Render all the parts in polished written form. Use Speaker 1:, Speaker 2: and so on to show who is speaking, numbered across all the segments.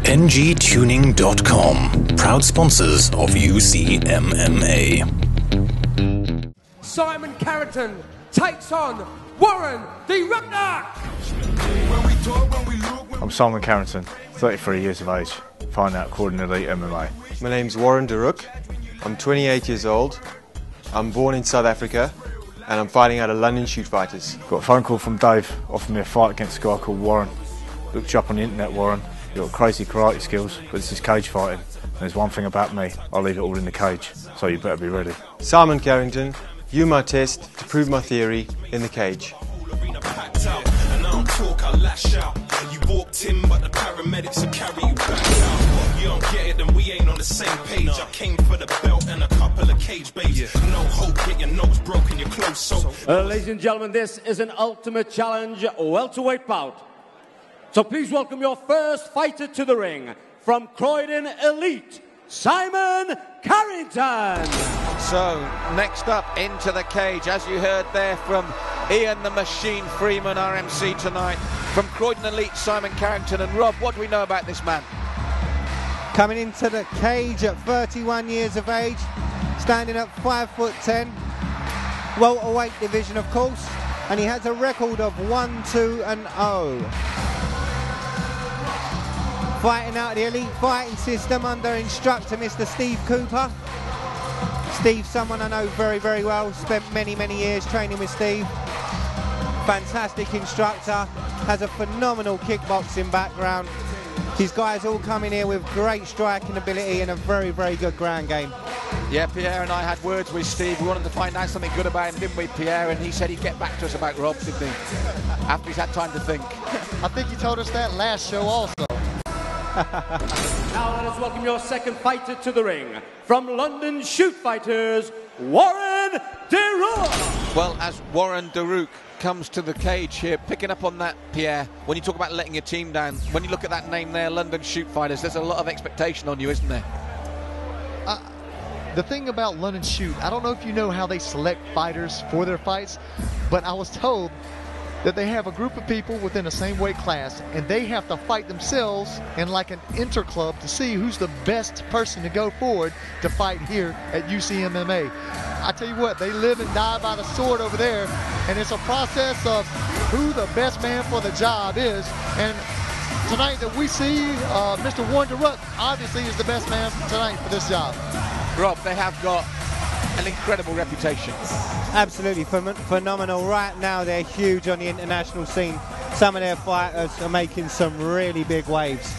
Speaker 1: ngtuning.com, proud sponsors of UCMMA.
Speaker 2: Simon Carrington takes on Warren the Reuck.
Speaker 3: I'm Simon Carrington, 33 years of age, fighting out Croydon Elite MMA.
Speaker 4: My name's Warren the Reuck. I'm 28 years old. I'm born in South Africa and I'm fighting out of London Shoot Fighters.
Speaker 3: Got a phone call from Dave offering me a fight against a guy called Warren. Looked you up on the internet, Warren. You've got crazy karate skills, but this is cage fighting. And there's one thing about me, I'll leave it all in the cage, so you better be ready.
Speaker 4: Simon Carrington, you my test to prove my theory in the cage.
Speaker 5: You walked in, but the paramedics will carry you back out. You don't get it, and we ain't on the same page. I came for the belt and a couple of cage babes. No hope, get your nose broken, your clothes so.
Speaker 2: Ladies and gentlemen, this is an ultimate challenge welterweight bout. So please welcome your first fighter to the ring from Croydon Elite, Simon Carrington.
Speaker 6: So, next up into the cage, as you heard there from Ian the Machine Freeman, our MC tonight, from Croydon Elite, Simon Carrington. And Rob, what do we know about this man?
Speaker 7: Coming into the cage at 31 years of age, standing at 5'10", welterweight division of course, and he has a record of 1-2-0. Fighting out the elite fighting system under instructor Mr. Steve Cooper. Steve's someone I know very, very well. Spent many, many years training with Steve. Fantastic instructor. Has a phenomenal kickboxing background. These guys all come in here with great striking ability and a very, very good ground game.
Speaker 6: Yeah, Pierre and I had words with Steve. We wanted to find out something good about him, didn't we, Pierre? And he said he'd get back to us about Rob, didn't he? After he's had time to think.
Speaker 8: I think he told us that last show also.
Speaker 2: Now let us welcome your second fighter to the ring. From London Shoot Fighters, Warren the Reuck.
Speaker 6: Well, as Warren the Reuck comes to the cage here, picking up on that, Pierre, when you talk about letting your team down, when you look at that name there, London Shoot Fighters, there's a lot of expectation on you, isn't there?
Speaker 8: The thing about London Shoot, I don't know if you know how they select fighters for their fights, but I was told that they have a group of people within the same weight class and they have to fight themselves in like an interclub to see who's the best person to go forward to fight here at UCMMA. I tell you what, they live and die by the sword over there, and it's a process of who the best man for the job is. And tonight that we see Mr. Warren the Reuck obviously is the best man tonight for this job.
Speaker 6: Rob, they have got an incredible reputation.
Speaker 7: Absolutely phenomenal. Right now they're huge on the international scene. Some of their fighters are making some really big waves.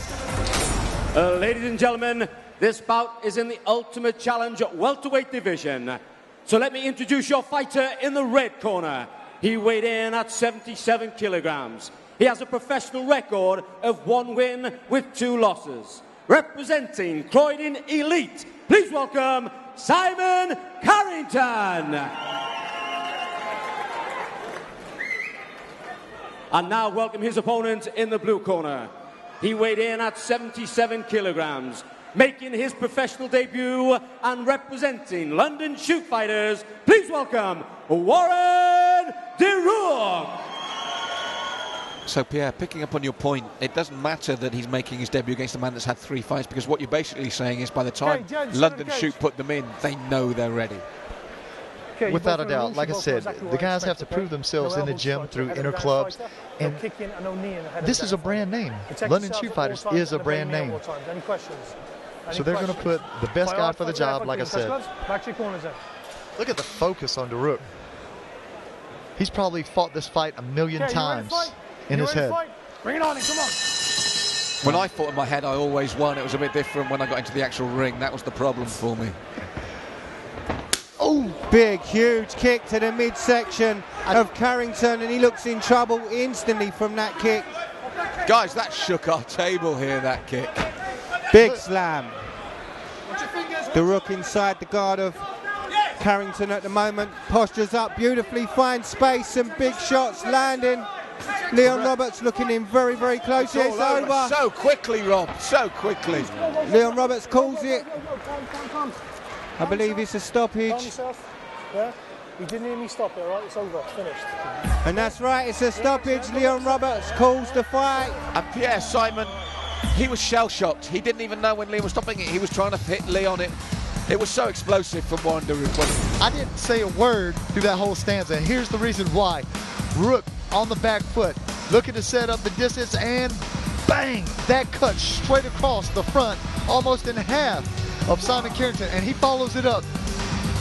Speaker 2: Ladies and gentlemen, this bout is in the Ultimate Challenge welterweight division. So let me introduce your fighter in the red corner. He weighed in at 77 kilograms. He has a professional record of 1 win with 2 losses. Representing Croydon Elite, please welcome Simon Carrington. And now welcome his opponent in the blue corner. He weighed in at 77 kilograms, making his professional debut and representing London Shoot Fighters, please welcome Warren the Reuck.
Speaker 6: So, Pierre, picking up on your point, it doesn't matter that he's making his debut against a man that's had 3 fights, because what you're basically saying is by the time London Shoot put them in, they know they're ready.
Speaker 8: Without a doubt, like I said, the guys have to prove themselves in the gym through inner clubs, and this is a brand name. London Shoot Fighters is a brand name. So they're going to put the best guy for the job, like I said. Look at the focus on the Reuck. He's probably fought this fight a million times in his head.
Speaker 9: Bring it on, come on.
Speaker 6: When I fought in my head, I always won. It was a bit different when I got into the actual ring. That was the problem for me.
Speaker 7: Oh, big, huge kick to the midsection of Carrington, and he looks in trouble instantly from that kick.
Speaker 6: Guys, that shook our table here, that kick.
Speaker 7: Big slam. The Reuck inside the guard of Carrington at the moment. Postures up beautifully, finds space, and big shots landing. Leon Roberts looking in very, very close. It's over.
Speaker 6: So quickly, Rob, so quickly.
Speaker 7: Leon Roberts calls it. I believe it's a stoppage.
Speaker 9: Yeah? You didn't hear me stop it, right? It's over, it's finished.
Speaker 7: And that's right, it's a stoppage. Leon Roberts calls the fight.
Speaker 6: And Pierre, Simon He was shell-shocked. He didn't even know when Liam was stopping it. He was trying to hit Lee on it. It was so explosive from Warren de Reuck.
Speaker 8: I didn't say a word through that whole stanza, and here's the reason why. Reuck on the back foot, looking to set up the distance, and bang! That cut straight across the front, almost in half of Simon Carrington, and he follows it up.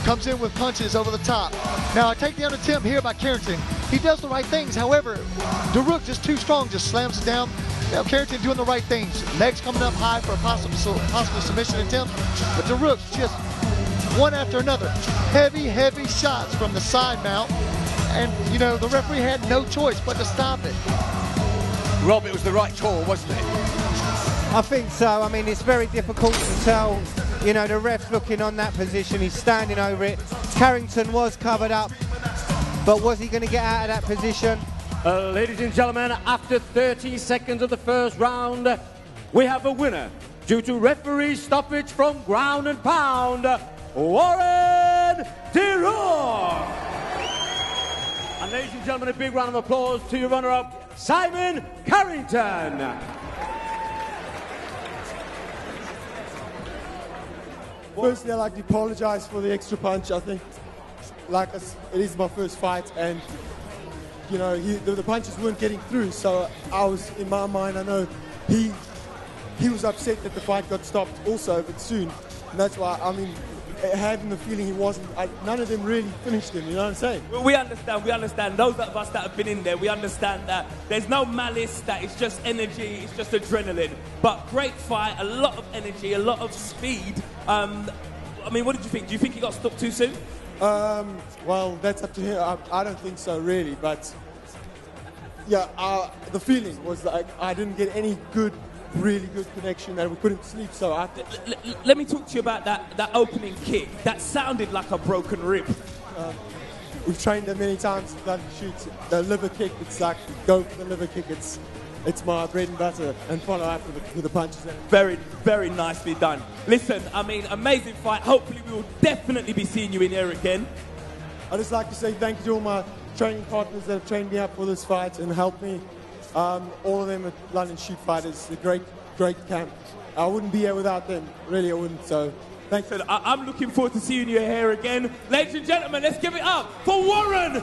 Speaker 8: Comes in with punches over the top. Now, a takedown attempt here by Carrington. He does the right things. However, de Reuck just too strong, just slams it down. Now, Carrington doing the right things. Legs coming up high for a possible submission attempt. But de Reuck just one after another. Heavy, heavy shots from the side mount. And, you know, the referee had no choice but to stop it.
Speaker 6: Rob, it was the right call, wasn't it?
Speaker 7: I think so. I mean, it's very difficult to tell. You know, the ref's looking on that position. He's standing over it. Carrington was covered up. But was he going to get out of that position?
Speaker 2: Ladies and gentlemen, after 30 seconds of the first round, we have a winner due to referee stoppage from ground and pound, Warren de Reuck. And ladies and gentlemen, a big round of applause to your runner-up, Simon Carrington.
Speaker 10: Firstly, I'd like to apologize for the extra punch. I think, like, it is my first fight, and you know, the punches weren't getting through. So I was, in my mind, I know he was upset that the fight got stopped also, but soon, and that's why. I mean, having the feeling he wasn't. None of them really finished him. You know what I'm saying?
Speaker 11: Well, we understand. We understand. Those of us that have been in there, we understand that there's no malice. That it's just energy. It's just adrenaline. But great fight. A lot of energy. A lot of speed. I mean, what did you think? Do you think he got stopped too soon?
Speaker 10: Well, that's up to him. I don't think so, really. But yeah, the feeling was like I didn't get any really good connection, and we couldn't sleep. So
Speaker 11: let me talk to you about that opening kick. That sounded like a broken rib.
Speaker 10: We've trained them many times. Done shoots the liver kick. It's like go for the liver kick. It's my bread and butter, and follow up with the punches.
Speaker 11: Very, very nicely done. Listen, I mean, amazing fight. Hopefully, we will definitely be seeing you in here again.
Speaker 10: I'd just like to say thank you to all my training partners that have trained me up for this fight and helped me. All of them at London Shoot Fighters, a great camp. I wouldn't be here without them. Really, I wouldn't. So, thanks.
Speaker 11: I'm looking forward to seeing you here again. Ladies and gentlemen, let's give it up for Warren de